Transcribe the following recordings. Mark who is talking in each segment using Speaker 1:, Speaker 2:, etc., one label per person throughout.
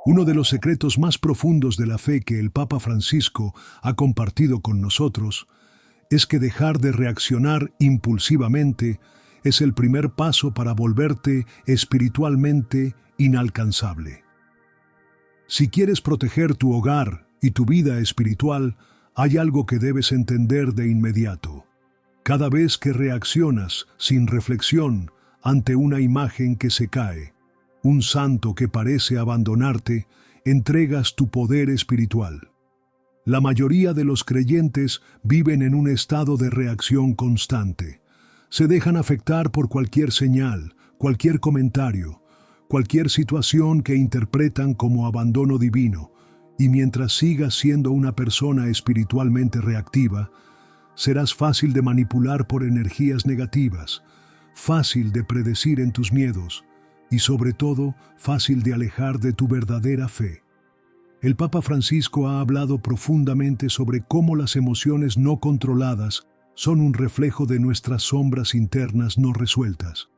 Speaker 1: Uno de los secretos más profundos de la fe que el Papa Francisco ha compartido con nosotros es que dejar de reaccionar impulsivamente es el primer paso para volverte espiritualmente inalcanzable. Si quieres proteger tu hogar y tu vida espiritual, hay algo que debes entender de inmediato. Cada vez que reaccionas sin reflexión ante una imagen que se cae, un santo que parece abandonarte, entregas tu poder espiritual. La mayoría de los creyentes viven en un estado de reacción constante. Se dejan afectar por cualquier señal, cualquier comentario, cualquier situación que interpretan como abandono divino, y mientras sigas siendo una persona espiritualmente reactiva, serás fácil de manipular por energías negativas, fácil de predecir en tus miedos, y sobre todo, fácil de alejar de tu verdadera fe. El Papa Francisco ha hablado profundamente sobre cómo las emociones no controladas son un reflejo de nuestras sombras internas no resueltas.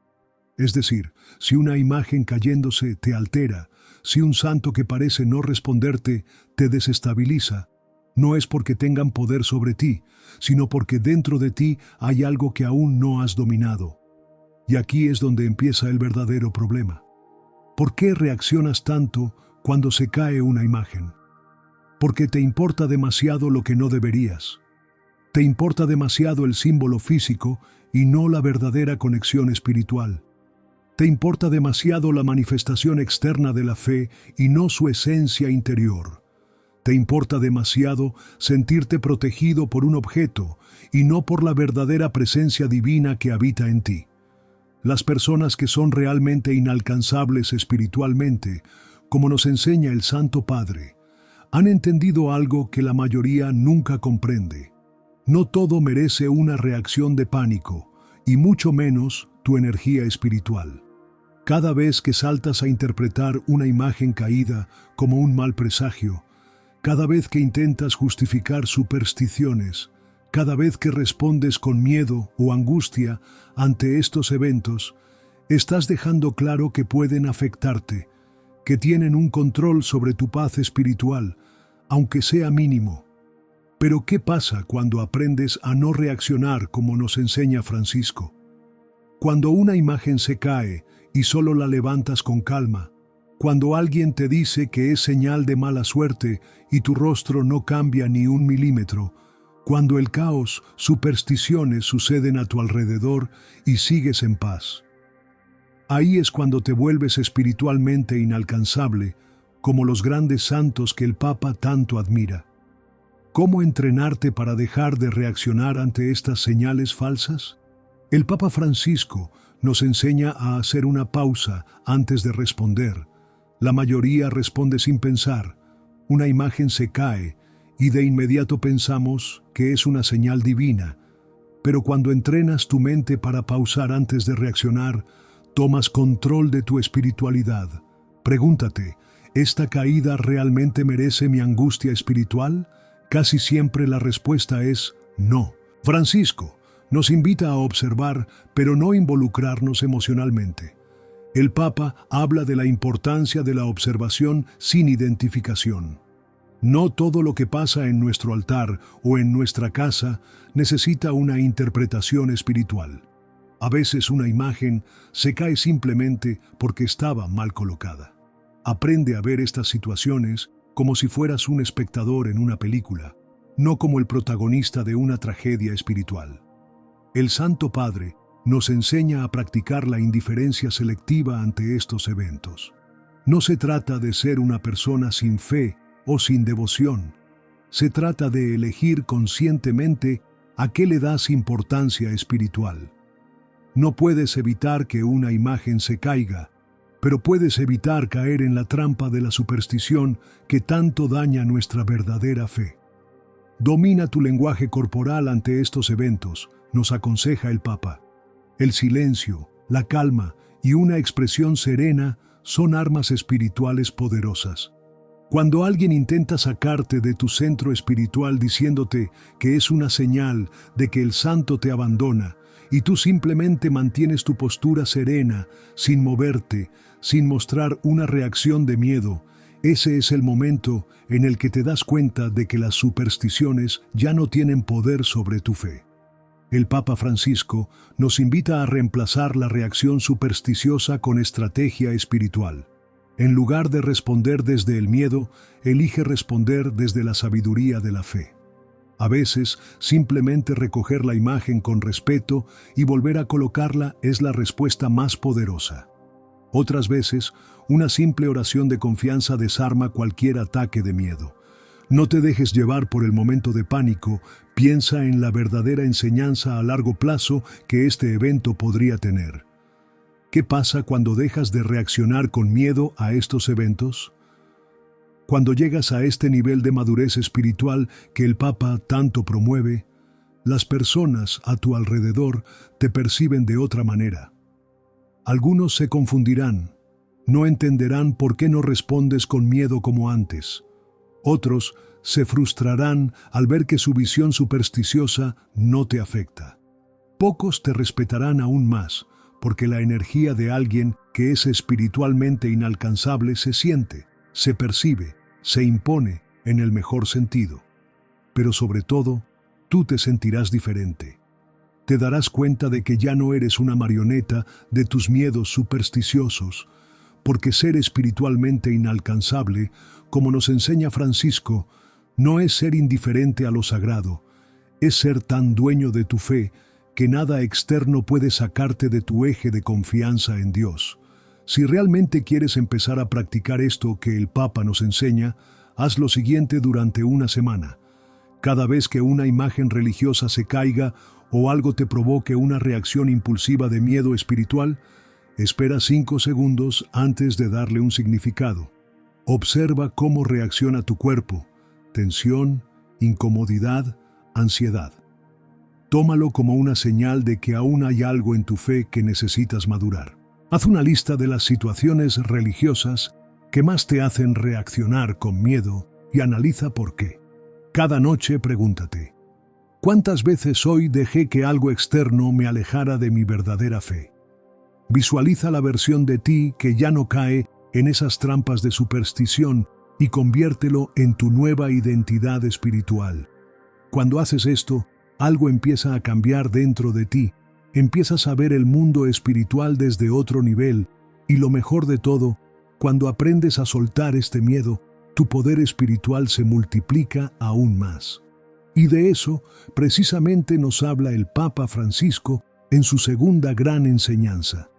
Speaker 1: Es decir, si una imagen cayéndose te altera, si un santo que parece no responderte te desestabiliza, no es porque tengan poder sobre ti, sino porque dentro de ti hay algo que aún no has dominado. Y aquí es donde empieza el verdadero problema. ¿Por qué reaccionas tanto cuando se cae una imagen? Porque te importa demasiado lo que no deberías. Te importa demasiado el símbolo físico y no la verdadera conexión espiritual. Te importa demasiado la manifestación externa de la fe y no su esencia interior. Te importa demasiado sentirte protegido por un objeto y no por la verdadera presencia divina que habita en ti. Las personas que son realmente inalcanzables espiritualmente, como nos enseña el Santo Padre, han entendido algo que la mayoría nunca comprende. No todo merece una reacción de pánico, y mucho menos tu energía espiritual. Cada vez que saltas a interpretar una imagen caída como un mal presagio, cada vez que intentas justificar supersticiones, cada vez que respondes con miedo o angustia ante estos eventos, estás dejando claro que pueden afectarte, que tienen un control sobre tu paz espiritual, aunque sea mínimo. Pero ¿qué pasa cuando aprendes a no reaccionar como nos enseña Francisco? Cuando una imagen se cae y solo la levantas con calma, cuando alguien te dice que es señal de mala suerte y tu rostro no cambia ni un milímetro, cuando el caos, supersticiones suceden a tu alrededor y sigues en paz. Ahí es cuando te vuelves espiritualmente inalcanzable, como los grandes santos que el Papa tanto admira. ¿Cómo entrenarte para dejar de reaccionar ante estas señales falsas? El Papa Francisco nos enseña a hacer una pausa antes de responder. La mayoría responde sin pensar. Una imagen se cae y de inmediato pensamos que es una señal divina. Pero cuando entrenas tu mente para pausar antes de reaccionar, tomas control de tu espiritualidad. Pregúntate, ¿esta caída realmente merece mi angustia espiritual? Casi siempre la respuesta es no. Francisco nos invita a observar, pero no involucrarnos emocionalmente. El Papa habla de la importancia de la observación sin identificación. No todo lo que pasa en nuestro altar o en nuestra casa necesita una interpretación espiritual. A veces una imagen se cae simplemente porque estaba mal colocada. Aprende a ver estas situaciones como si fueras un espectador en una película, no como el protagonista de una tragedia espiritual. El Santo Padre nos enseña a practicar la indiferencia selectiva ante estos eventos. No se trata de ser una persona sin fe o sin devoción. Se trata de elegir conscientemente a qué le das importancia espiritual. No puedes evitar que una imagen se caiga, pero puedes evitar caer en la trampa de la superstición que tanto daña nuestra verdadera fe. Domina tu lenguaje corporal ante estos eventos, nos aconseja el Papa. El silencio, la calma y una expresión serena son armas espirituales poderosas. Cuando alguien intenta sacarte de tu centro espiritual diciéndote que es una señal de que el santo te abandona, y tú simplemente mantienes tu postura serena, sin moverte, sin mostrar una reacción de miedo, Ese es el momento en el que te das cuenta de que las supersticiones ya no tienen poder sobre tu fe. El Papa Francisco nos invita a reemplazar la reacción supersticiosa con estrategia espiritual. En lugar de responder desde el miedo, elige responder desde la sabiduría de la fe. A veces, simplemente recoger la imagen con respeto y volver a colocarla es la respuesta más poderosa. Otras veces, una simple oración de confianza desarma cualquier ataque de miedo. No te dejes llevar por el momento de pánico, piensa en la verdadera enseñanza a largo plazo que este evento podría tener. ¿Qué pasa cuando dejas de reaccionar con miedo a estos eventos? Cuando llegas a este nivel de madurez espiritual que el Papa tanto promueve, las personas a tu alrededor te perciben de otra manera. Algunos se confundirán, no entenderán por qué no respondes con miedo como antes. Otros se frustrarán al ver que su visión supersticiosa no te afecta. Pocos te respetarán aún más, porque la energía de alguien que es espiritualmente inalcanzable se siente, se percibe, se impone en el mejor sentido. Pero sobre todo, tú te sentirás diferente. Te darás cuenta de que ya no eres una marioneta de tus miedos supersticiosos, porque ser espiritualmente inalcanzable, como nos enseña Francisco, no es ser indiferente a lo sagrado, es ser tan dueño de tu fe que nada externo puede sacarte de tu eje de confianza en Dios. Si realmente quieres empezar a practicar esto que el Papa nos enseña, haz lo siguiente durante una semana. Cada vez que una imagen religiosa se caiga o algo te provoque una reacción impulsiva de miedo espiritual, espera 5 segundos antes de darle un significado. Observa cómo reacciona tu cuerpo, tensión, incomodidad, ansiedad. Tómalo como una señal de que aún hay algo en tu fe que necesitas madurar. Haz una lista de las situaciones religiosas que más te hacen reaccionar con miedo y analiza por qué. Cada noche pregúntate, ¿cuántas veces hoy dejé que algo externo me alejara de mi verdadera fe? Visualiza la versión de ti que ya no cae en esas trampas de superstición y conviértelo en tu nueva identidad espiritual. Cuando haces esto, algo empieza a cambiar dentro de ti. Empiezas a ver el mundo espiritual desde otro nivel y lo mejor de todo, cuando aprendes a soltar este miedo, tu poder espiritual se multiplica aún más. Y de eso, precisamente nos habla el Papa Francisco en su segunda gran enseñanza.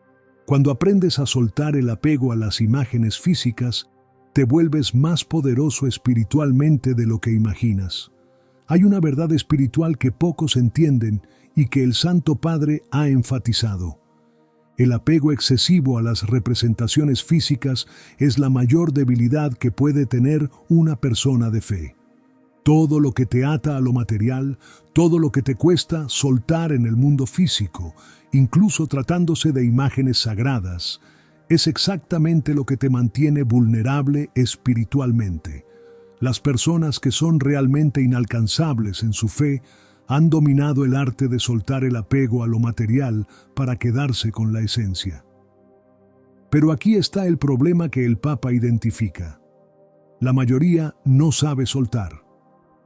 Speaker 1: Cuando aprendes a soltar el apego a las imágenes físicas, te vuelves más poderoso espiritualmente de lo que imaginas. Hay una verdad espiritual que pocos entienden y que el Santo Padre ha enfatizado. El apego excesivo a las representaciones físicas es la mayor debilidad que puede tener una persona de fe. Todo lo que te ata a lo material, todo lo que te cuesta soltar en el mundo físico, incluso tratándose de imágenes sagradas, es exactamente lo que te mantiene vulnerable espiritualmente. Las personas que son realmente inalcanzables en su fe han dominado el arte de soltar el apego a lo material para quedarse con la esencia. Pero aquí está el problema que el Papa identifica. La mayoría no sabe soltar.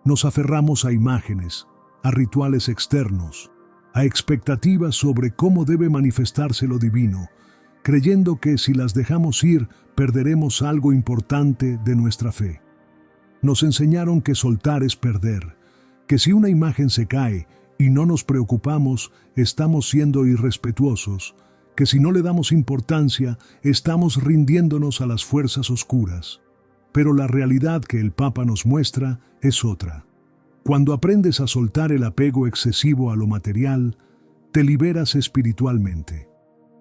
Speaker 1: Nos aferramos a imágenes, a rituales externos, a expectativas sobre cómo debe manifestarse lo divino, creyendo que si las dejamos ir, perderemos algo importante de nuestra fe. Nos enseñaron que soltar es perder, que si una imagen se cae y no nos preocupamos, estamos siendo irrespetuosos, que si no le damos importancia, estamos rindiéndonos a las fuerzas oscuras. Pero la realidad que el Papa nos muestra es otra. Cuando aprendes a soltar el apego excesivo a lo material, te liberas espiritualmente.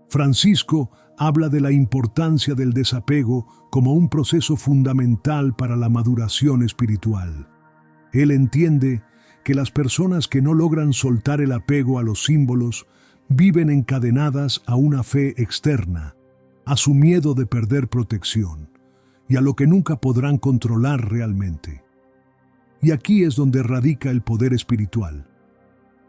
Speaker 1: Francisco habla de la importancia del desapego como un proceso fundamental para la maduración espiritual. Él entiende que las personas que no logran soltar el apego a los símbolos viven encadenadas a una fe externa, a su miedo de perder protección y a lo que nunca podrán controlar realmente. Y aquí es donde radica el poder espiritual.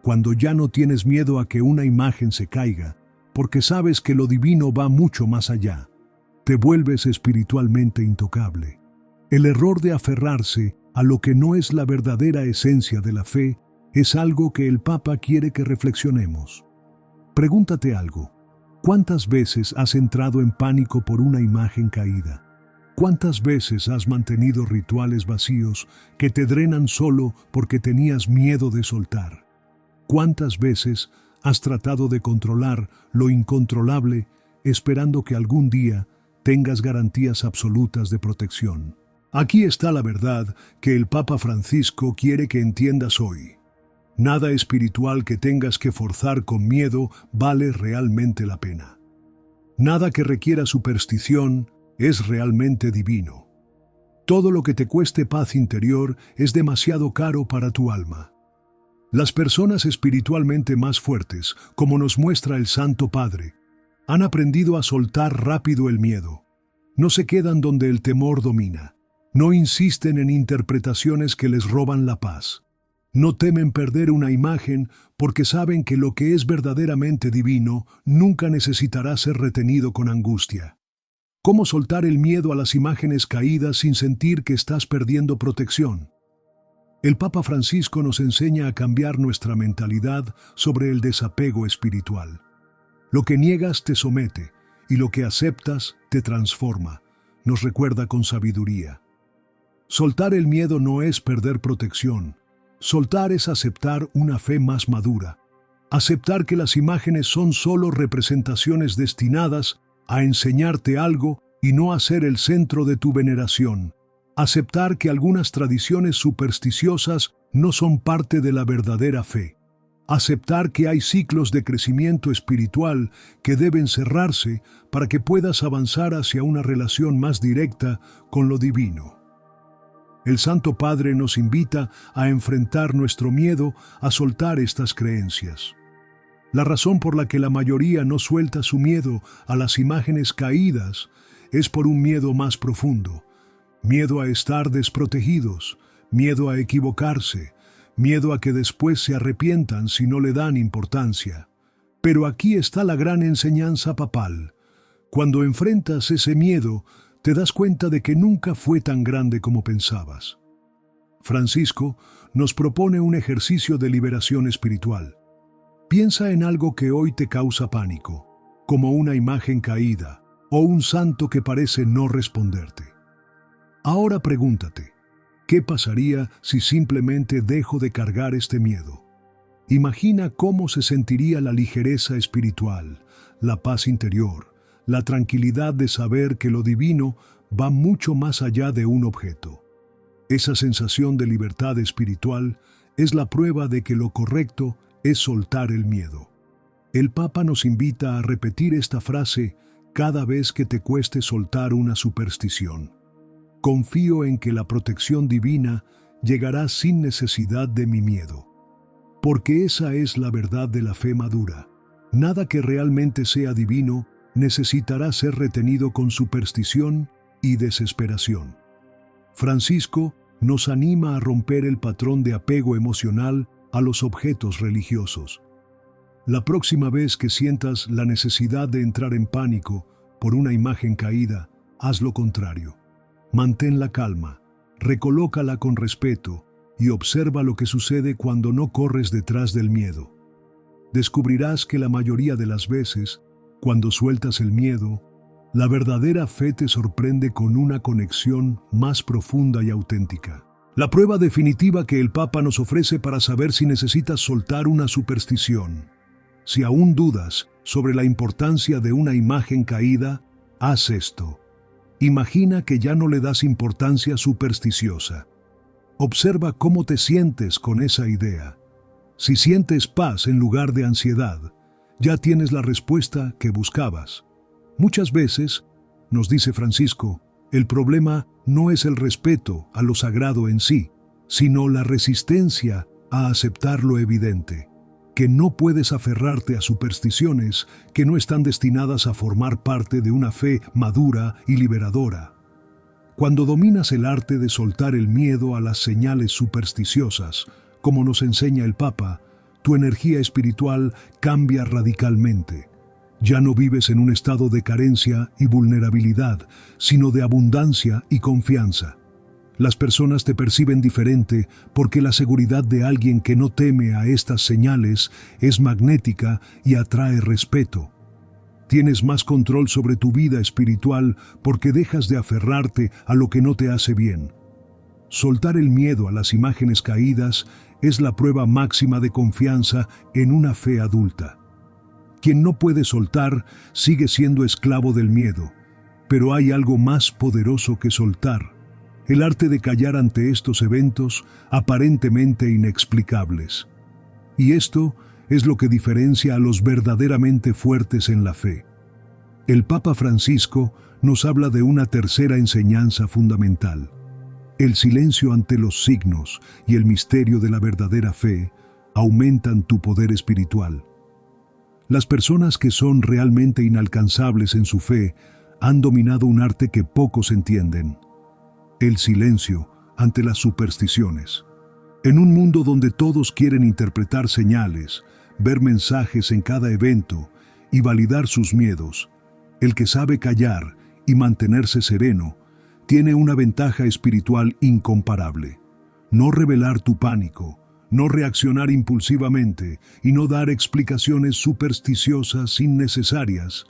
Speaker 1: Cuando ya no tienes miedo a que una imagen se caiga, porque sabes que lo divino va mucho más allá, te vuelves espiritualmente intocable. El error de aferrarse a lo que no es la verdadera esencia de la fe es algo que el Papa quiere que reflexionemos. Pregúntate algo. ¿Cuántas veces has entrado en pánico por una imagen caída? ¿Cuántas veces has mantenido rituales vacíos que te drenan solo porque tenías miedo de soltar? ¿Cuántas veces has tratado de controlar lo incontrolable esperando que algún día tengas garantías absolutas de protección? Aquí está la verdad que el Papa Francisco quiere que entiendas hoy. Nada espiritual que tengas que forzar con miedo vale realmente la pena. Nada que requiera superstición es realmente divino. Todo lo que te cueste paz interior es demasiado caro para tu alma. Las personas espiritualmente más fuertes, como nos muestra el Santo Padre, han aprendido a soltar rápido el miedo. No se quedan donde el temor domina. No insisten en interpretaciones que les roban la paz. No temen perder una imagen porque saben que lo que es verdaderamente divino nunca necesitará ser retenido con angustia. ¿Cómo soltar el miedo a las imágenes caídas sin sentir que estás perdiendo protección? El Papa Francisco nos enseña a cambiar nuestra mentalidad sobre el desapego espiritual. Lo que niegas te somete y lo que aceptas te transforma, nos recuerda con sabiduría. Soltar el miedo no es perder protección. Soltar es aceptar una fe más madura. Aceptar que las imágenes son solo representaciones destinadas a enseñarte algo y no a ser el centro de tu veneración. Aceptar que algunas tradiciones supersticiosas no son parte de la verdadera fe. Aceptar que hay ciclos de crecimiento espiritual que deben cerrarse para que puedas avanzar hacia una relación más directa con lo divino. El Santo Padre nos invita a enfrentar nuestro miedo a soltar estas creencias. La razón por la que la mayoría no suelta su miedo a las imágenes caídas es por un miedo más profundo. Miedo a estar desprotegidos, miedo a equivocarse, miedo a que después se arrepientan si no le dan importancia. Pero aquí está la gran enseñanza papal. Cuando enfrentas ese miedo, te das cuenta de que nunca fue tan grande como pensabas. Francisco nos propone un ejercicio de liberación espiritual. Piensa en algo que hoy te causa pánico, como una imagen caída o un santo que parece no responderte. Ahora pregúntate, ¿qué pasaría si simplemente dejo de cargar este miedo? Imagina cómo se sentiría la ligereza espiritual, la paz interior, la tranquilidad de saber que lo divino va mucho más allá de un objeto. Esa sensación de libertad espiritual es la prueba de que lo correcto es soltar el miedo. El Papa nos invita a repetir esta frase cada vez que te cueste soltar una superstición. Confío en que la protección divina llegará sin necesidad de mi miedo. Porque esa es la verdad de la fe madura. Nada que realmente sea divino necesitará ser retenido con superstición y desesperación. Francisco nos anima a romper el patrón de apego emocional a los objetos religiosos. La próxima vez que sientas la necesidad de entrar en pánico por una imagen caída, haz lo contrario. Mantén la calma, recolócala con respeto y observa lo que sucede cuando no corres detrás del miedo. Descubrirás que la mayoría de las veces, cuando sueltas el miedo, la verdadera fe te sorprende con una conexión más profunda y auténtica. La prueba definitiva que el Papa nos ofrece para saber si necesitas soltar una superstición. Si aún dudas sobre la importancia de una imagen caída, haz esto. Imagina que ya no le das importancia supersticiosa. Observa cómo te sientes con esa idea. Si sientes paz en lugar de ansiedad, ya tienes la respuesta que buscabas. Muchas veces, nos dice Francisco, el problema no es el respeto a lo sagrado en sí, sino la resistencia a aceptar lo evidente, que no puedes aferrarte a supersticiones que no están destinadas a formar parte de una fe madura y liberadora. Cuando dominas el arte de soltar el miedo a las señales supersticiosas, como nos enseña el Papa, tu energía espiritual cambia radicalmente. Ya no vives en un estado de carencia y vulnerabilidad, sino de abundancia y confianza. Las personas te perciben diferente porque la seguridad de alguien que no teme a estas señales es magnética y atrae respeto. Tienes más control sobre tu vida espiritual porque dejas de aferrarte a lo que no te hace bien. Soltar el miedo a las imágenes caídas es la prueba máxima de confianza en una fe adulta. Quien no puede soltar sigue siendo esclavo del miedo, pero hay algo más poderoso que soltar: el arte de callar ante estos eventos aparentemente inexplicables. Y esto es lo que diferencia a los verdaderamente fuertes en la fe. El Papa Francisco nos habla de una tercera enseñanza fundamental. El silencio ante los signos y el misterio de la verdadera fe aumentan tu poder espiritual. Las personas que son realmente inalcanzables en su fe han dominado un arte que pocos entienden: el silencio ante las supersticiones. En un mundo donde todos quieren interpretar señales, ver mensajes en cada evento y validar sus miedos, el que sabe callar y mantenerse sereno tiene una ventaja espiritual incomparable. No revelar tu pánico, no reaccionar impulsivamente y no dar explicaciones supersticiosas innecesarias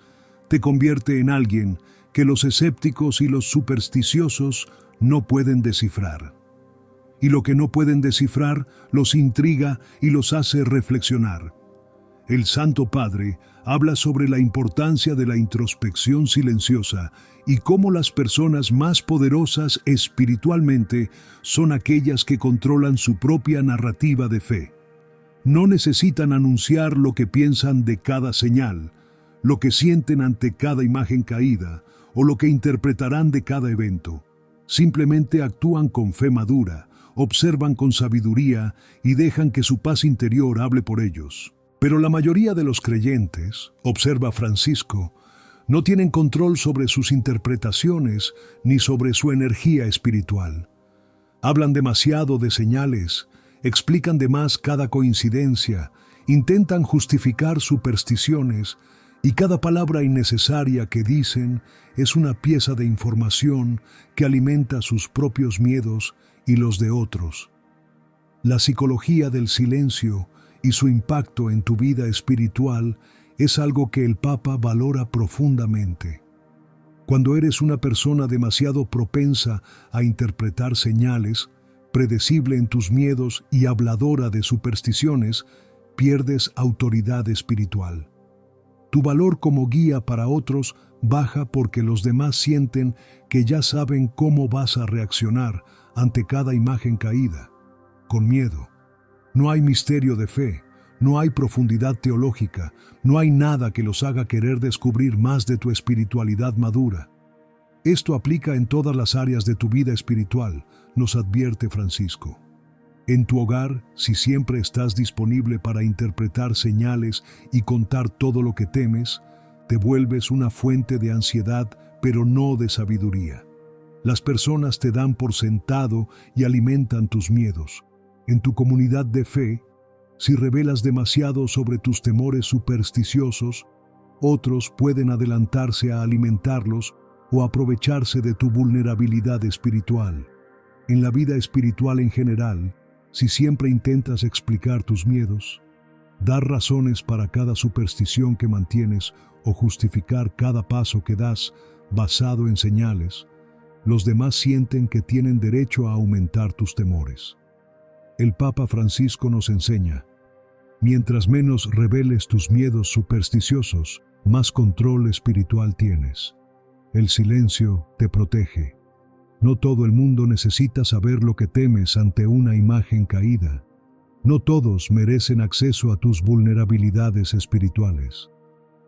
Speaker 1: te convierte en alguien que los escépticos y los supersticiosos no pueden descifrar. Y lo que no pueden descifrar los intriga y los hace reflexionar. El Santo Padre habla sobre la importancia de la introspección silenciosa y cómo las personas más poderosas espiritualmente son aquellas que controlan su propia narrativa de fe. No necesitan anunciar lo que piensan de cada señal, lo que sienten ante cada imagen caída o lo que interpretarán de cada evento. Simplemente actúan con fe madura, observan con sabiduría y dejan que su paz interior hable por ellos. Pero la mayoría de los creyentes, observa Francisco, no tienen control sobre sus interpretaciones ni sobre su energía espiritual. Hablan demasiado de señales, explican de más cada coincidencia, intentan justificar supersticiones y cada palabra innecesaria que dicen es una pieza de información que alimenta sus propios miedos y los de otros. La psicología del silencio y su impacto en tu vida espiritual es algo que el Papa valora profundamente. Cuando eres una persona demasiado propensa a interpretar señales, predecible en tus miedos y habladora de supersticiones, pierdes autoridad espiritual. Tu valor como guía para otros baja porque los demás sienten que ya saben cómo vas a reaccionar ante cada imagen caída, con miedo. No hay misterio de fe, no hay profundidad teológica, no hay nada que los haga querer descubrir más de tu espiritualidad madura. Esto aplica en todas las áreas de tu vida espiritual, nos advierte Francisco. En tu hogar, si siempre estás disponible para interpretar señales y contar todo lo que temes, te vuelves una fuente de ansiedad, pero no de sabiduría. Las personas te dan por sentado y alimentan tus miedos. En tu comunidad de fe, si revelas demasiado sobre tus temores supersticiosos, otros pueden adelantarse a alimentarlos o aprovecharse de tu vulnerabilidad espiritual. En la vida espiritual en general, si siempre intentas explicar tus miedos, dar razones para cada superstición que mantienes o justificar cada paso que das basado en señales, los demás sienten que tienen derecho a aumentar tus temores. El Papa Francisco nos enseña: mientras menos reveles tus miedos supersticiosos, más control espiritual tienes. El silencio te protege. No todo el mundo necesita saber lo que temes ante una imagen caída. No todos merecen acceso a tus vulnerabilidades espirituales.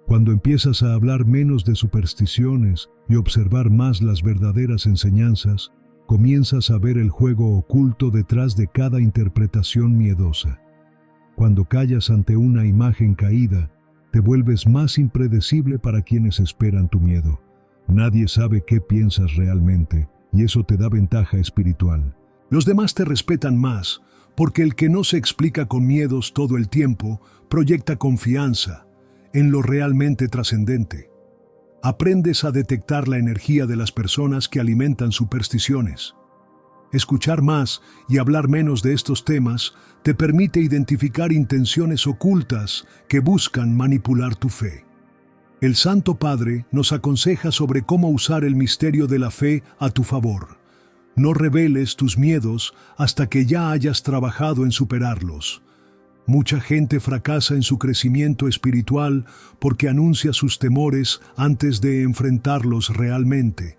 Speaker 1: Cuando empiezas a hablar menos de supersticiones y observar más las verdaderas enseñanzas, comienzas a ver el juego oculto detrás de cada interpretación miedosa. Cuando callas ante una imagen caída, te vuelves más impredecible para quienes esperan tu miedo. Nadie sabe qué piensas realmente, y eso te da ventaja espiritual. Los demás te respetan más, porque el que no se explica con miedos todo el tiempo, proyecta confianza en lo realmente trascendente. Aprendes a detectar la energía de las personas que alimentan supersticiones. Escuchar más y hablar menos de estos temas te permite identificar intenciones ocultas que buscan manipular tu fe. El Santo Padre nos aconseja sobre cómo usar el misterio de la fe a tu favor. No reveles tus miedos hasta que ya hayas trabajado en superarlos. Mucha gente fracasa en su crecimiento espiritual porque anuncia sus temores antes de enfrentarlos realmente.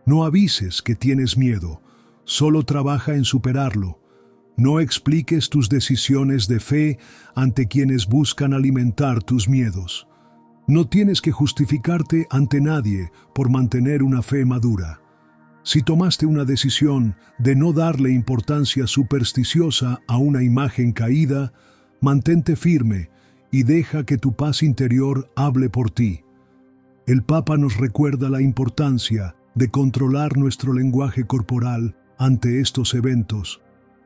Speaker 1: No avises que tienes miedo, solo trabaja en superarlo. No expliques tus decisiones de fe ante quienes buscan alimentar tus miedos. No tienes que justificarte ante nadie por mantener una fe madura. Si tomaste una decisión de no darle importancia supersticiosa a una imagen caída, mantente firme y deja que tu paz interior hable por ti. El Papa nos recuerda la importancia de controlar nuestro lenguaje corporal ante estos eventos.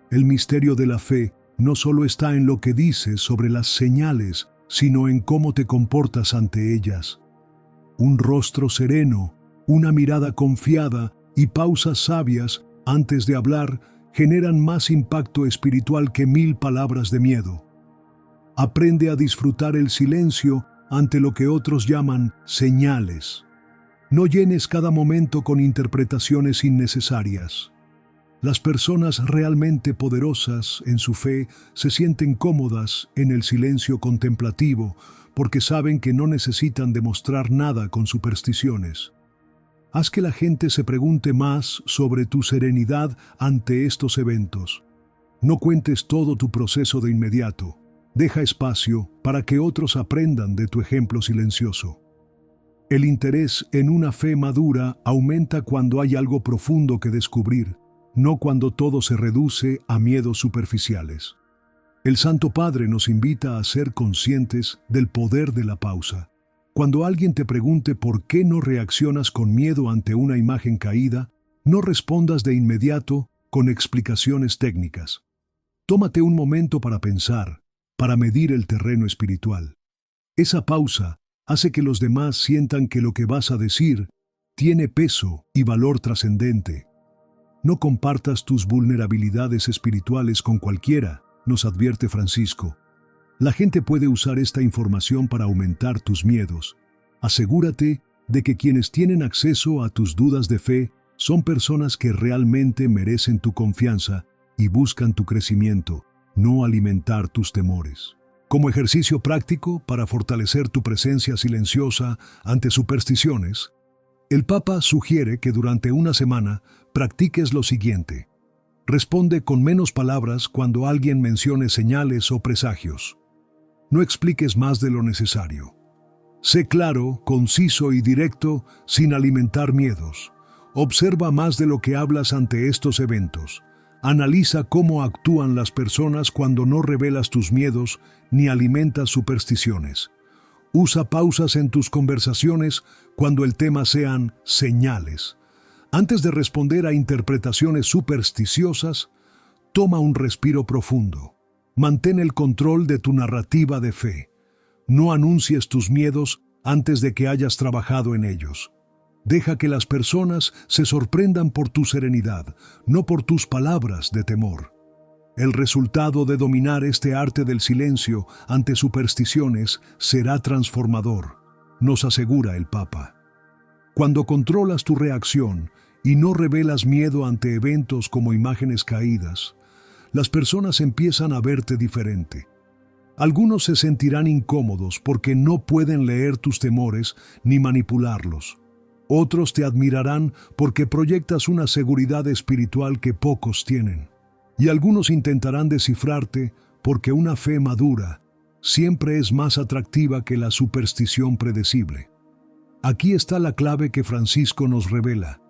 Speaker 1: El misterio de la fe no solo está en lo que dices sobre las señales, sino en cómo te comportas ante ellas. Un rostro sereno, una mirada confiada y pausas sabias antes de hablar generan más impacto espiritual que 1000 palabras de miedo. Aprende a disfrutar el silencio ante lo que otros llaman señales. No llenes cada momento con interpretaciones innecesarias. Las personas realmente poderosas en su fe se sienten cómodas en el silencio contemplativo porque saben que no necesitan demostrar nada con supersticiones. Haz que la gente se pregunte más sobre tu serenidad ante estos eventos. No cuentes todo tu proceso de inmediato. Deja espacio para que otros aprendan de tu ejemplo silencioso. El interés en una fe madura aumenta cuando hay algo profundo que descubrir, no cuando todo se reduce a miedos superficiales. El Santo Padre nos invita a ser conscientes del poder de la pausa. Cuando alguien te pregunte por qué no reaccionas con miedo ante una imagen caída, no respondas de inmediato con explicaciones técnicas. Tómate un momento para pensar, para medir el terreno espiritual. Esa pausa hace que los demás sientan que lo que vas a decir tiene peso y valor trascendente. No compartas tus vulnerabilidades espirituales con cualquiera, nos advierte Francisco. La gente puede usar esta información para aumentar tus miedos. Asegúrate de que quienes tienen acceso a tus dudas de fe son personas que realmente merecen tu confianza y buscan tu crecimiento, no alimentar tus temores. Como ejercicio práctico para fortalecer tu presencia silenciosa ante supersticiones, el Papa sugiere que durante una semana practiques lo siguiente. Responde con menos palabras cuando alguien mencione señales o presagios. No expliques más de lo necesario. Sé claro, conciso y directo sin alimentar miedos. Observa más de lo que hablas ante estos eventos. Analiza cómo actúan las personas cuando no revelas tus miedos ni alimentas supersticiones. Usa pausas en tus conversaciones cuando el tema sean señales. Antes de responder a interpretaciones supersticiosas, toma un respiro profundo. Mantén el control de tu narrativa de fe. No anuncies tus miedos antes de que hayas trabajado en ellos. Deja que las personas se sorprendan por tu serenidad, no por tus palabras de temor. El resultado de dominar este arte del silencio ante supersticiones será transformador, nos asegura el Papa. Cuando controlas tu reacción y no revelas miedo ante eventos como imágenes caídas, las personas empiezan a verte diferente. Algunos se sentirán incómodos porque no pueden leer tus temores ni manipularlos. Otros te admirarán porque proyectas una seguridad espiritual que pocos tienen. Y algunos intentarán descifrarte porque una fe madura siempre es más atractiva que la superstición predecible. Aquí está la clave que Francisco nos revela.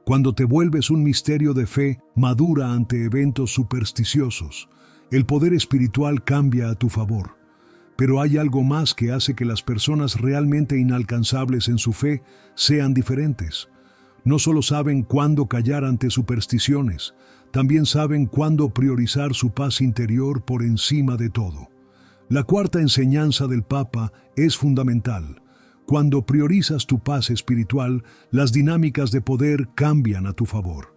Speaker 1: Cuando te vuelves un misterio de fe madura ante eventos supersticiosos, el poder espiritual cambia a tu favor. Pero hay algo más que hace que las personas realmente inalcanzables en su fe sean diferentes. No solo saben cuándo callar ante supersticiones, también saben cuándo priorizar su paz interior por encima de todo. La cuarta enseñanza del Papa es fundamental. Cuando priorizas tu paz espiritual, las dinámicas de poder cambian a tu favor.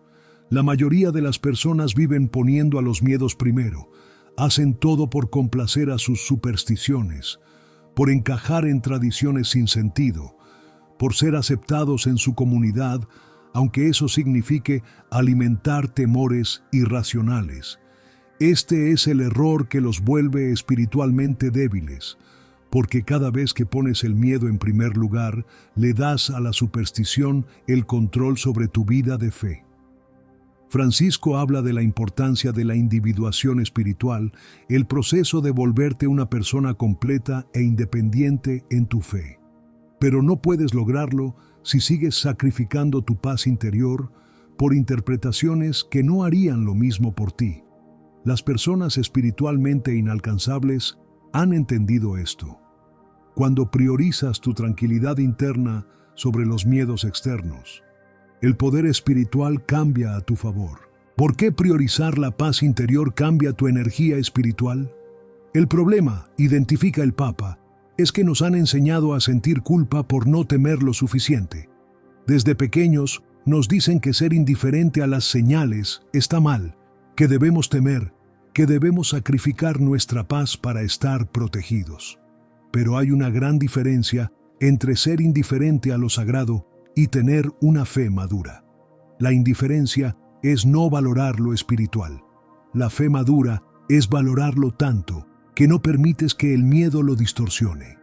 Speaker 1: La mayoría de las personas viven poniendo a los miedos primero. Hacen todo por complacer a sus supersticiones, por encajar en tradiciones sin sentido, por ser aceptados en su comunidad, aunque eso signifique alimentar temores irracionales. Este es el error que los vuelve espiritualmente débiles, porque cada vez que pones el miedo en primer lugar, le das a la superstición el control sobre tu vida de fe. Francisco habla de la importancia de la individuación espiritual, el proceso de volverte una persona completa e independiente en tu fe. Pero no puedes lograrlo si sigues sacrificando tu paz interior por interpretaciones que no harían lo mismo por ti. Las personas espiritualmente inalcanzables han entendido esto. Cuando priorizas tu tranquilidad interna sobre los miedos externos, el poder espiritual cambia a tu favor. ¿Por qué priorizar la paz interior cambia tu energía espiritual? El problema, identifica el Papa, es que nos han enseñado a sentir culpa por no temer lo suficiente. Desde pequeños nos dicen que ser indiferente a las señales está mal, que debemos temer, que debemos sacrificar nuestra paz para estar protegidos. Pero hay una gran diferencia entre ser indiferente a lo sagrado y tener una fe madura. La indiferencia es no valorar lo espiritual. La fe madura es valorarlo tanto que no permites que el miedo lo distorsione.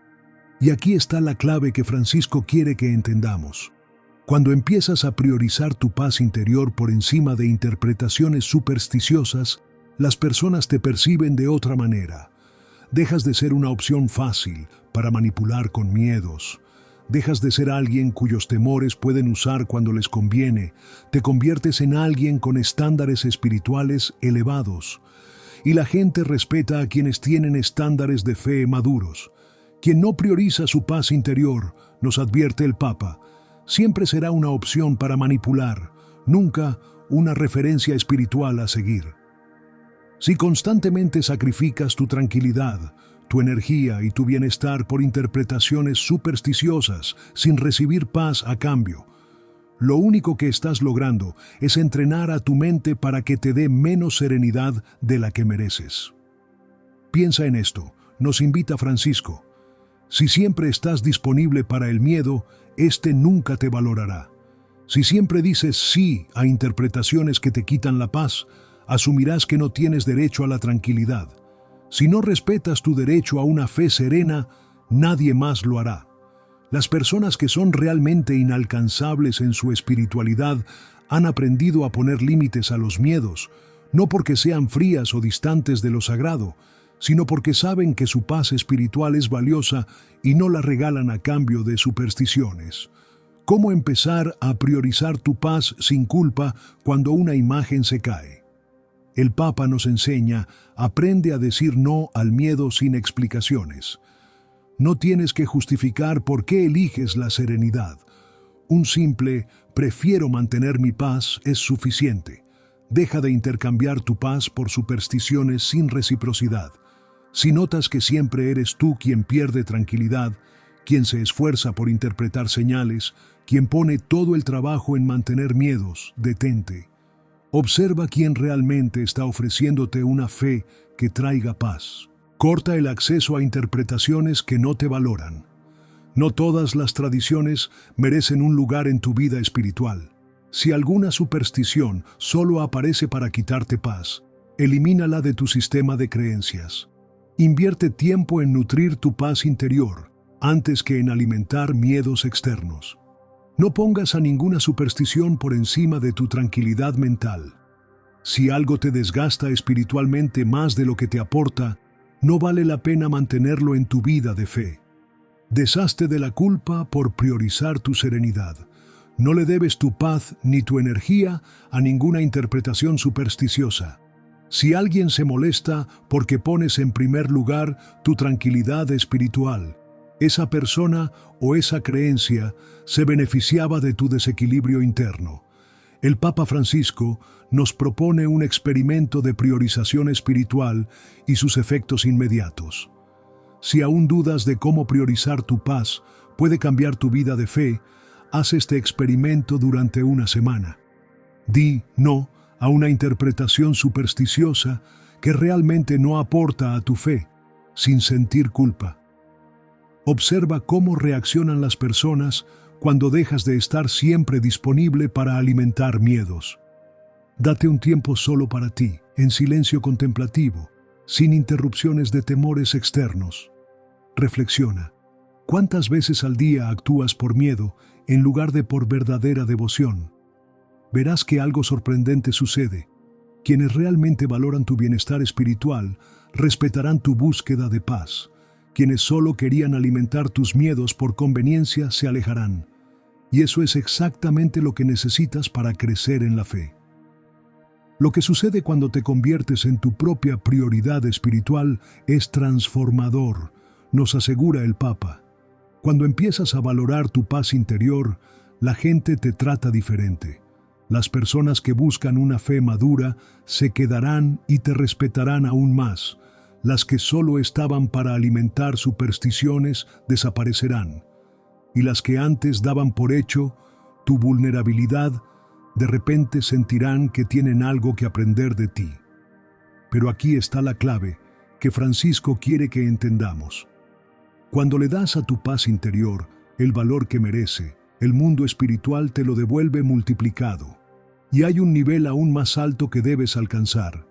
Speaker 1: Y aquí está la clave que Francisco quiere que entendamos. Cuando empiezas a priorizar tu paz interior por encima de interpretaciones supersticiosas, las personas te perciben de otra manera. Dejas de ser una opción fácil para manipular con miedos. Dejas de ser alguien cuyos temores pueden usar cuando les conviene. Te conviertes en alguien con estándares espirituales elevados. Y la gente respeta a quienes tienen estándares de fe maduros. Quien no prioriza su paz interior, nos advierte el Papa, siempre será una opción para manipular, nunca una referencia espiritual a seguir. Si constantemente sacrificas tu tranquilidad, tu energía y tu bienestar por interpretaciones supersticiosas sin recibir paz a cambio, lo único que estás logrando es entrenar a tu mente para que te dé menos serenidad de la que mereces. Piensa en esto, nos invita Francisco. Si siempre estás disponible para el miedo, este nunca te valorará. Si siempre dices sí a interpretaciones que te quitan la paz, asumirás que no tienes derecho a la tranquilidad. Si no respetas tu derecho a una fe serena, nadie más lo hará. Las personas que son realmente inalcanzables en su espiritualidad han aprendido a poner límites a los miedos, no porque sean frías o distantes de lo sagrado, sino porque saben que su paz espiritual es valiosa y no la regalan a cambio de supersticiones. ¿Cómo empezar a priorizar tu paz sin culpa cuando una imagen se cae? El Papa nos enseña, aprende a decir no al miedo sin explicaciones. No tienes que justificar por qué eliges la serenidad. Un simple prefiero mantener mi paz es suficiente. Deja de intercambiar tu paz por supersticiones sin reciprocidad. Si notas que siempre eres tú quien pierde tranquilidad, quien se esfuerza por interpretar señales, quien pone todo el trabajo en mantener miedos, detente. Observa quién realmente está ofreciéndote una fe que traiga paz. Corta el acceso a interpretaciones que no te valoran. No todas las tradiciones merecen un lugar en tu vida espiritual. Si alguna superstición solo aparece para quitarte paz, elimínala de tu sistema de creencias. Invierte tiempo en nutrir tu paz interior antes que en alimentar miedos externos. No pongas a ninguna superstición por encima de tu tranquilidad mental. Si algo te desgasta espiritualmente más de lo que te aporta, no vale la pena mantenerlo en tu vida de fe. Deshazte de la culpa por priorizar tu serenidad. No le debes tu paz ni tu energía a ninguna interpretación supersticiosa. Si alguien se molesta porque pones en primer lugar tu tranquilidad espiritual, esa persona o esa creencia se beneficiaba de tu desequilibrio interno. El Papa Francisco nos propone un experimento de priorización espiritual y sus efectos inmediatos. Si aún dudas de cómo priorizar tu paz puede cambiar tu vida de fe, haz este experimento durante una semana. Di no a una interpretación supersticiosa que realmente no aporta a tu fe, sin sentir culpa. Observa cómo reaccionan las personas cuando dejas de estar siempre disponible para alimentar miedos. Date un tiempo solo para ti, en silencio contemplativo, sin interrupciones de temores externos. Reflexiona. ¿Cuántas veces al día actúas por miedo en lugar de por verdadera devoción? Verás que algo sorprendente sucede. Quienes realmente valoran tu bienestar espiritual respetarán tu búsqueda de paz. Quienes solo querían alimentar tus miedos por conveniencia se alejarán. Y eso es exactamente lo que necesitas para crecer en la fe. Lo que sucede cuando te conviertes en tu propia prioridad espiritual es transformador, nos asegura el Papa. Cuando empiezas a valorar tu paz interior, la gente te trata diferente. Las personas que buscan una fe madura se quedarán y te respetarán aún más. Las que solo estaban para alimentar supersticiones desaparecerán. Y las que antes daban por hecho tu vulnerabilidad, de repente sentirán que tienen algo que aprender de ti. Pero aquí está la clave que Francisco quiere que entendamos. Cuando le das a tu paz interior el valor que merece, el mundo espiritual te lo devuelve multiplicado. Y hay un nivel aún más alto que debes alcanzar: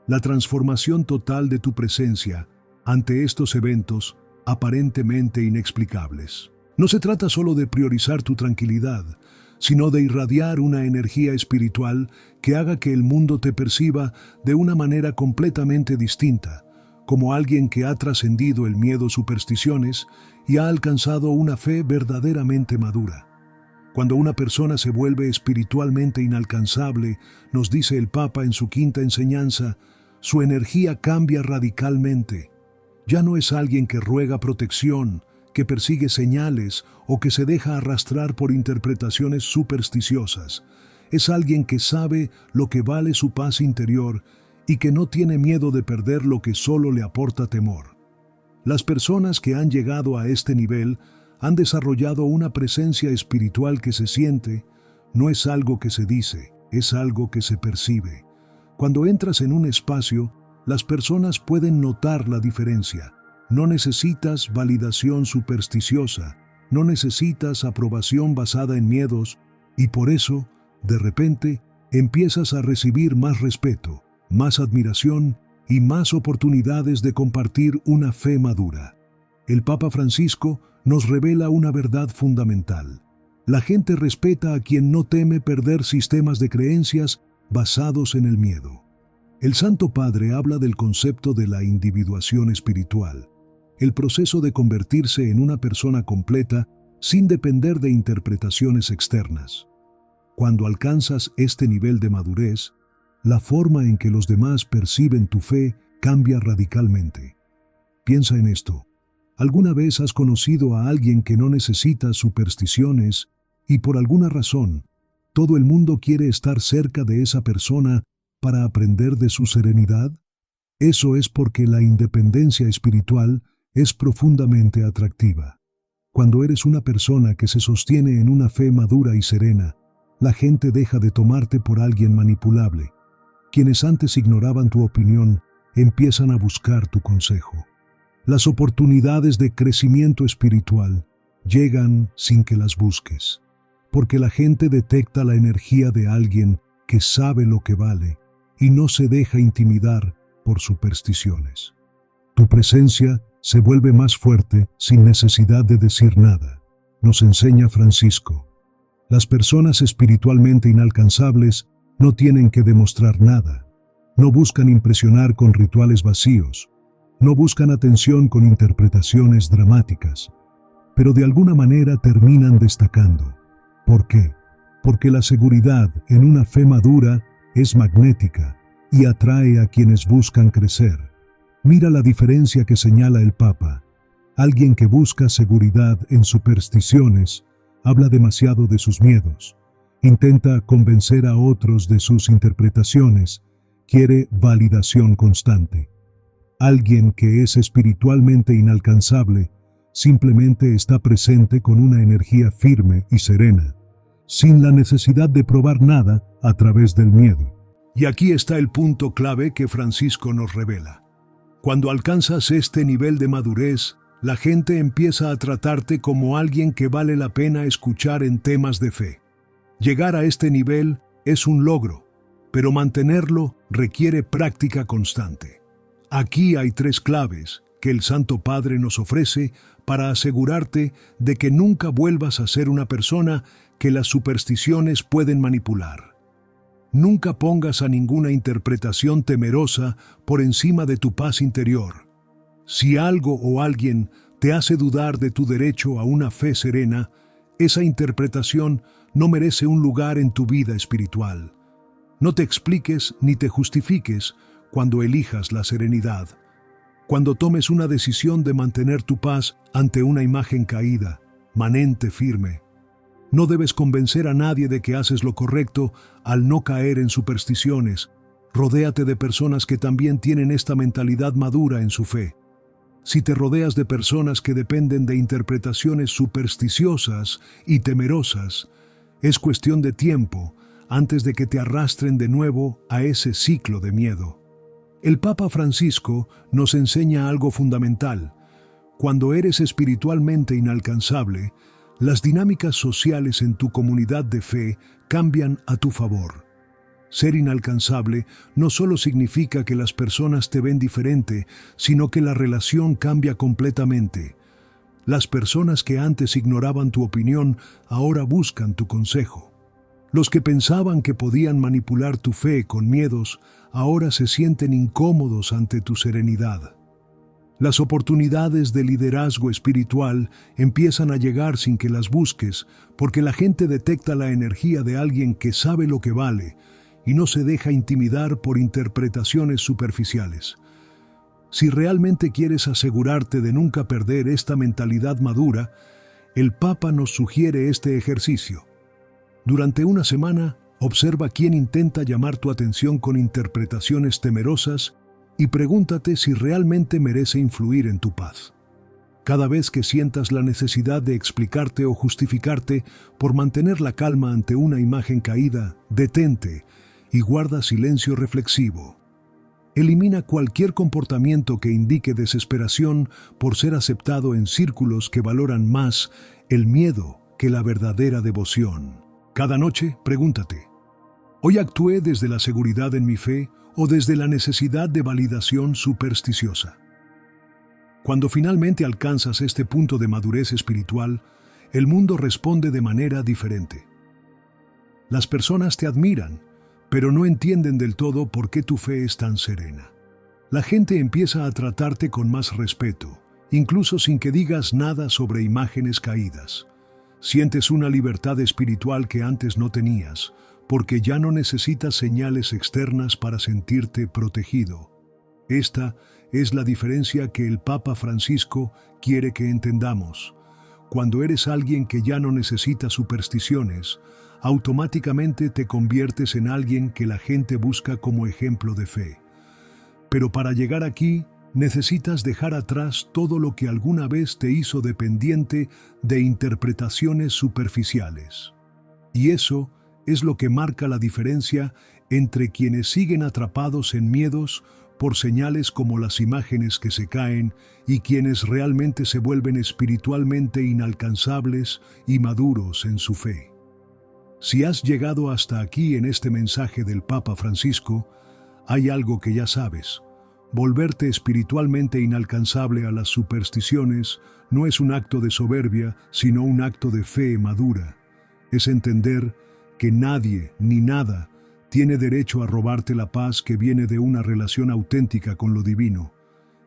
Speaker 1: la transformación total de tu presencia ante estos eventos aparentemente inexplicables. No se trata solo de priorizar tu tranquilidad, sino de irradiar una energía espiritual que haga que el mundo te perciba de una manera completamente distinta, como alguien que ha trascendido el miedo, supersticiones y ha alcanzado una fe verdaderamente madura. Cuando una persona se vuelve espiritualmente inalcanzable, nos dice el Papa en su quinta enseñanza, su energía cambia radicalmente. Ya no es alguien que ruega protección, que persigue señales o que se deja arrastrar por interpretaciones supersticiosas. Es alguien que sabe lo que vale su paz interior y que no tiene miedo de perder lo que solo le aporta temor. Las personas que han llegado a este nivel han desarrollado una presencia espiritual que se siente, no es algo que se dice, es algo que se percibe. Cuando entras en un espacio, las personas pueden notar la diferencia. No necesitas validación supersticiosa, no necesitas aprobación basada en miedos, y por eso, de repente, empiezas a recibir más respeto, más admiración y más oportunidades de compartir una fe madura. El Papa Francisco nos revela una verdad fundamental. La gente respeta a quien no teme perder sistemas de creencias basados en el miedo. El Santo Padre habla del concepto de la individuación espiritual, el proceso de convertirse en una persona completa sin depender de interpretaciones externas. Cuando alcanzas este nivel de madurez, la forma en que los demás perciben tu fe cambia radicalmente. Piensa en esto. ¿Alguna vez has conocido a alguien que no necesita supersticiones y por alguna razón todo el mundo quiere estar cerca de esa persona para aprender de su serenidad? Eso es porque la independencia espiritual es profundamente atractiva. Cuando eres una persona que se sostiene en una fe madura y serena, la gente deja de tomarte por alguien manipulable. Quienes antes ignoraban tu opinión empiezan a buscar tu consejo. Las oportunidades de crecimiento espiritual llegan sin que las busques, porque la gente detecta la energía de alguien que sabe lo que vale y no se deja intimidar por supersticiones. Tu presencia se vuelve más fuerte sin necesidad de decir nada, nos enseña Francisco. Las personas espiritualmente inalcanzables no tienen que demostrar nada, no buscan impresionar con rituales vacíos, no buscan atención con interpretaciones dramáticas, pero de alguna manera terminan destacando. ¿Por qué? Porque la seguridad en una fe madura es magnética y atrae a quienes buscan crecer. Mira la diferencia que señala el Papa. Alguien que busca seguridad en supersticiones habla demasiado de sus miedos, intenta convencer a otros de sus interpretaciones, quiere validación constante. Alguien que es espiritualmente inalcanzable simplemente está presente con una energía firme y serena. sin la necesidad de probar nada a través del miedo. Y aquí está el punto clave que Francisco nos revela. Cuando alcanzas este nivel de madurez, la gente empieza a tratarte como alguien que vale la pena escuchar en temas de fe. Llegar a este nivel es un logro, pero mantenerlo requiere práctica constante. Aquí hay 3 claves que el Santo Padre nos ofrece para asegurarte de que nunca vuelvas a ser una persona que las supersticiones pueden manipular. Nunca pongas a ninguna interpretación temerosa por encima de tu paz interior. Si algo o alguien te hace dudar de tu derecho a una fe serena, esa interpretación no merece un lugar en tu vida espiritual. No te expliques ni te justifiques cuando elijas la serenidad. Cuando tomes una decisión de mantener tu paz ante una imagen caída, mantente firme. No debes convencer a nadie de que haces lo correcto al no caer en supersticiones. Rodéate de personas que también tienen esta mentalidad madura en su fe. Si te rodeas de personas que dependen de interpretaciones supersticiosas y temerosas, es cuestión de tiempo antes de que te arrastren de nuevo a ese ciclo de miedo. El Papa Francisco nos enseña algo fundamental. Cuando eres espiritualmente inalcanzable, las dinámicas sociales en tu comunidad de fe cambian a tu favor. Ser inalcanzable no solo significa que las personas te ven diferente, sino que la relación cambia completamente. Las personas que antes ignoraban tu opinión ahora buscan tu consejo. Los que pensaban que podían manipular tu fe con miedos, ahora se sienten incómodos ante tu serenidad. Las oportunidades de liderazgo espiritual empiezan a llegar sin que las busques, porque la gente detecta la energía de alguien que sabe lo que vale y no se deja intimidar por interpretaciones superficiales. Si realmente quieres asegurarte de nunca perder esta mentalidad madura, el Papa nos sugiere este ejercicio. Durante una semana, observa quién intenta llamar tu atención con interpretaciones temerosas y pregúntate si realmente merece influir en tu paz. Cada vez que sientas la necesidad de explicarte o justificarte por mantener la calma ante una imagen caída, detente y guarda silencio reflexivo. Elimina cualquier comportamiento que indique desesperación por ser aceptado en círculos que valoran más el miedo que la verdadera devoción. Cada noche, pregúntate, ¿hoy actué desde la seguridad en mi fe o desde la necesidad de validación supersticiosa? Cuando finalmente alcanzas este punto de madurez espiritual, el mundo responde de manera diferente. Las personas te admiran, pero no entienden del todo por qué tu fe es tan serena. La gente empieza a tratarte con más respeto, incluso sin que digas nada sobre imágenes caídas. Sientes una libertad espiritual que antes no tenías, porque ya no necesitas señales externas para sentirte protegido. Esta es la diferencia que el Papa Francisco quiere que entendamos. Cuando eres alguien que ya no necesita supersticiones, automáticamente te conviertes en alguien que la gente busca como ejemplo de fe. Pero para llegar aquí, necesitas dejar atrás todo lo que alguna vez te hizo dependiente de interpretaciones superficiales. Y eso es lo que marca la diferencia entre quienes siguen atrapados en miedos por señales como las imágenes que se caen y quienes realmente se vuelven espiritualmente inalcanzables y maduros en su fe. Si has llegado hasta aquí en este mensaje del Papa Francisco, hay algo que ya sabes. Volverte espiritualmente inalcanzable a las supersticiones no es un acto de soberbia, sino un acto de fe madura. Es entender que nadie ni nada tiene derecho a robarte la paz que viene de una relación auténtica con lo divino.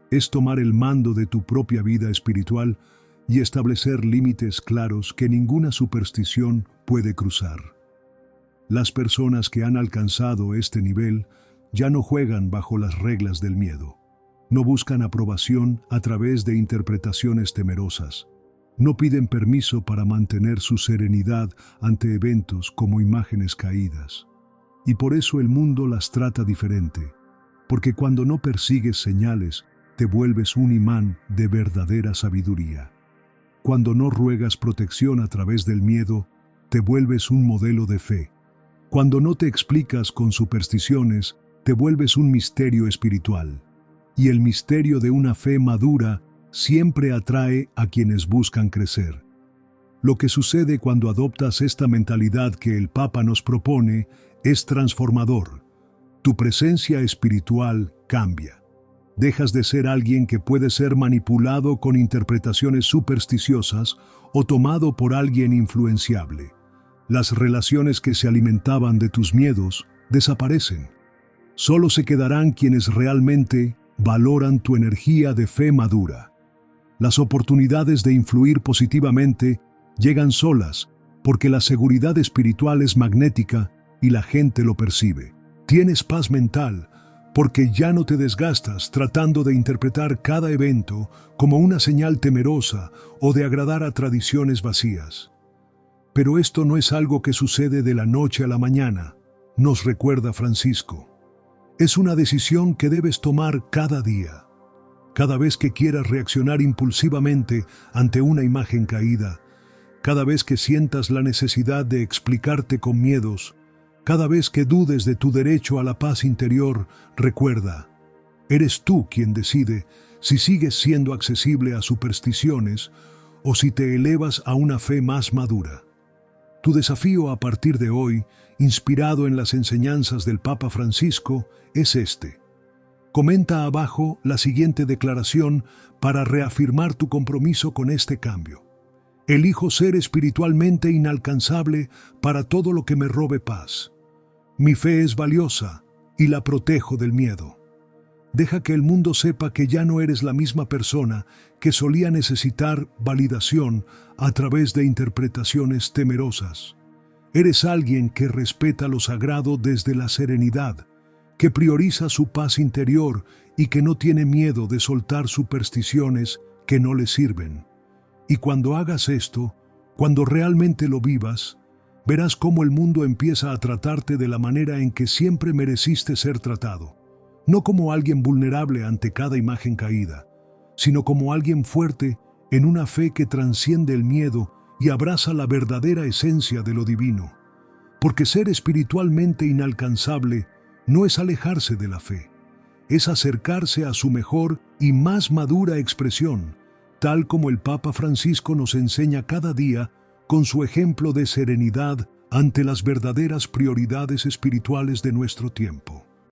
Speaker 1: Es tomar el mando de tu propia vida espiritual y establecer límites claros que ninguna superstición puede cruzar. Las personas que han alcanzado este nivel ya no juegan bajo las reglas del miedo. No buscan aprobación a través de interpretaciones temerosas. No piden permiso para mantener su serenidad ante eventos como imágenes caídas. Y por eso el mundo las trata diferente, porque cuando no persigues señales, te vuelves un imán de verdadera sabiduría. Cuando no ruegas protección a través del miedo, te vuelves un modelo de fe. Cuando no te explicas con supersticiones, te vuelves un misterio espiritual. Y el misterio de una fe madura siempre atrae a quienes buscan crecer. Lo que sucede cuando adoptas esta mentalidad que el Papa nos propone es transformador. Tu presencia espiritual cambia. Dejas de ser alguien que puede ser manipulado con interpretaciones supersticiosas o tomado por alguien influenciable. Las relaciones que se alimentaban de tus miedos desaparecen. Solo se quedarán quienes realmente valoran tu energía de fe madura. Las oportunidades de influir positivamente llegan solas porque la seguridad espiritual es magnética y la gente lo percibe. Tienes paz mental porque ya no te desgastas tratando de interpretar cada evento como una señal temerosa o de agradar a tradiciones vacías. Pero esto no es algo que sucede de la noche a la mañana, nos recuerda Francisco. Es una decisión que debes tomar cada día. Cada vez que quieras reaccionar impulsivamente ante una imagen caída, cada vez que sientas la necesidad de explicarte con miedos, cada vez que dudes de tu derecho a la paz interior, recuerda, eres tú quien decide si sigues siendo accesible a supersticiones o si te elevas a una fe más madura. Tu desafío a partir de hoy, inspirado en las enseñanzas del Papa Francisco, es este. Comenta abajo la siguiente declaración para reafirmar tu compromiso con este cambio. Elijo ser espiritualmente inalcanzable para todo lo que me robe paz. Mi fe es valiosa y la protejo del miedo. Deja que el mundo sepa que ya no eres la misma persona que solía necesitar validación a través de interpretaciones temerosas. Eres alguien que respeta lo sagrado desde la serenidad, que prioriza su paz interior y que no tiene miedo de soltar supersticiones que no le sirven. Y cuando hagas esto, cuando realmente lo vivas, verás cómo el mundo empieza a tratarte de la manera en que siempre mereciste ser tratado. No como alguien vulnerable ante cada imagen caída, sino como alguien fuerte en una fe que transciende el miedo y abraza la verdadera esencia de lo divino. Porque ser espiritualmente inalcanzable no es alejarse de la fe, es acercarse a su mejor y más madura expresión, tal como el Papa Francisco nos enseña cada día con su ejemplo de serenidad ante las verdaderas prioridades espirituales de nuestro tiempo.